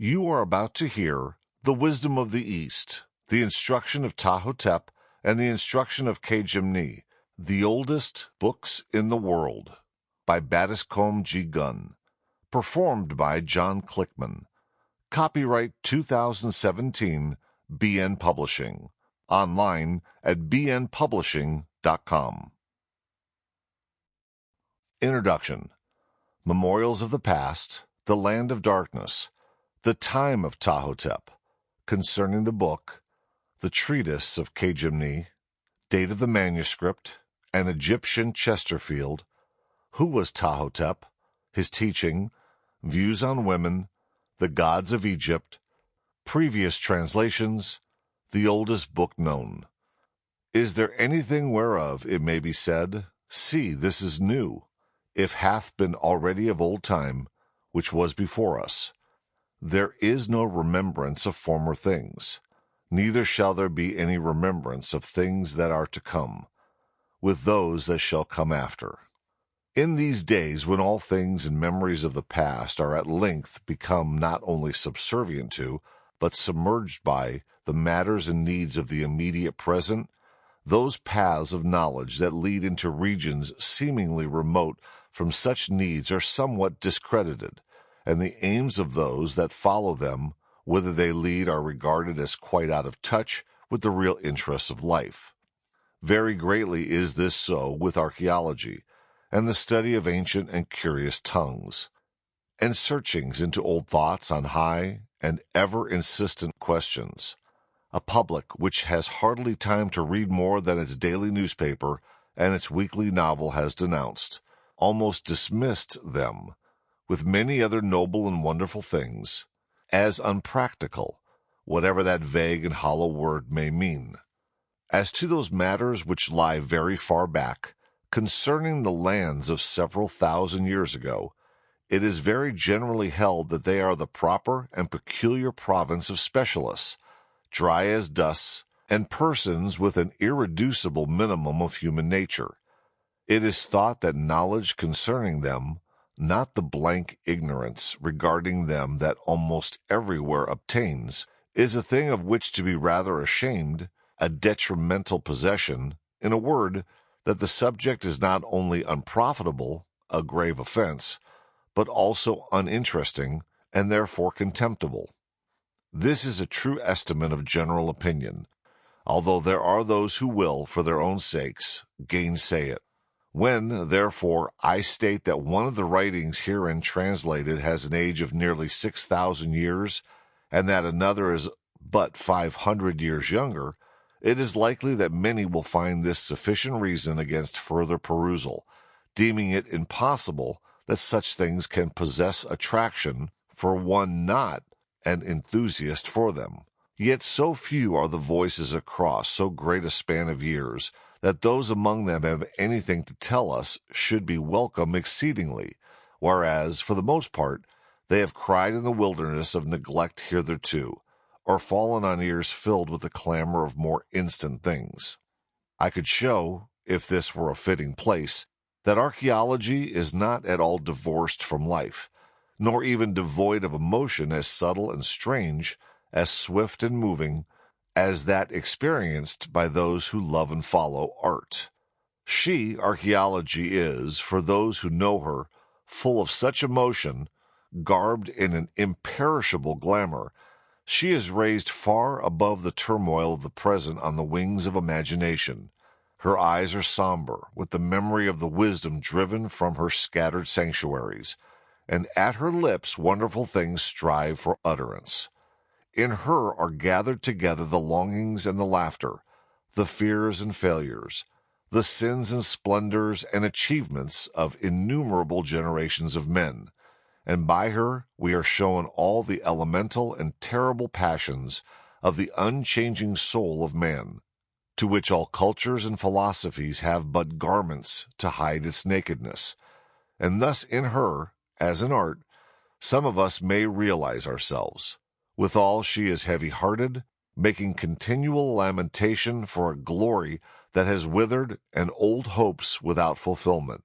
You are about to hear The Wisdom of the East, the instruction of Ptah-hotep, and the instruction of Kejimni, the oldest books in the world, by Battiscombe G. Gunn, performed by John Klickman. Copyright 2017, BN Publishing. Online at bnpublishing.com. Introduction. Memorials of the Past, the Land of Darkness, the Time of Ptah-hotep, Concerning the Book, the Treatise of Kejimni, Date of the Manuscript, an Egyptian Chesterfield, Who was Ptah-hotep, His Teaching, Views on Women, The Gods of Egypt, Previous Translations, the Oldest Book Known. Is there anything whereof it may be said, See, this is new, if hath been already of old time, which was before us? There is no remembrance of former things, neither shall there be any remembrance of things that are to come, with those that shall come after. In these days, when all things and memories of the past are at length become not only subservient to, but submerged by, the matters and needs of the immediate present, those paths of knowledge that lead into regions seemingly remote from such needs are somewhat discredited, and the aims of those that follow them, whither they lead, are regarded as quite out of touch with the real interests of life. Very greatly is this so with archaeology, and the study of ancient and curious tongues, and searchings into old thoughts on high and ever-insistent questions. A public which has hardly time to read more than its daily newspaper and its weekly novel has denounced, almost dismissed them, with many other noble and wonderful things, as unpractical, whatever that vague and hollow word may mean. As to those matters which lie very far back, concerning the lands of several thousand years ago, it is very generally held that they are the proper and peculiar province of specialists, dry as dust, and persons with an irreducible minimum of human nature. It is thought that knowledge concerning them, not the blank ignorance regarding them that almost everywhere obtains, is a thing of which to be rather ashamed, a detrimental possession, in a word, that the subject is not only unprofitable, a grave offense, but also uninteresting, and therefore contemptible. This is a true estimate of general opinion, although there are those who will, for their own sakes, gainsay it. When, therefore, I state that one of the writings herein translated has an age of nearly 6,000 years, and that another is but 500 years younger, it is likely that many will find this sufficient reason against further perusal, deeming it impossible that such things can possess attraction for one not an enthusiast for them. Yet so few are the voices across so great a span of years that those among them have anything to tell us should be welcome exceedingly, whereas, for the most part, they have cried in the wilderness of neglect hitherto, or fallen on ears filled with the clamor of more instant things. I could show, if this were a fitting place, that archaeology is not at all divorced from life, nor even devoid of emotion as subtle and strange, as swift and moving, as that experienced by those who love and follow art. She, archaeology, is, for those who know her, full of such emotion, garbed in an imperishable glamour. She is raised far above the turmoil of the present on the wings of imagination. Her eyes are somber, with the memory of the wisdom driven from her scattered sanctuaries, and at her lips wonderful things strive for utterance. In her are gathered together the longings and the laughter, the fears and failures, the sins and splendors and achievements of innumerable generations of men, and by her we are shown all the elemental and terrible passions of the unchanging soul of man, to which all cultures and philosophies have but garments to hide its nakedness. And thus in her, as in art, some of us may realize ourselves. Withal she is heavy-hearted, making continual lamentation for a glory that has withered and old hopes without fulfillment,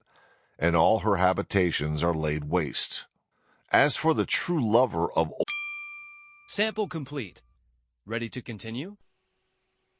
and all her habitations are laid waste. As for the true lover of Sample complete. Ready to continue?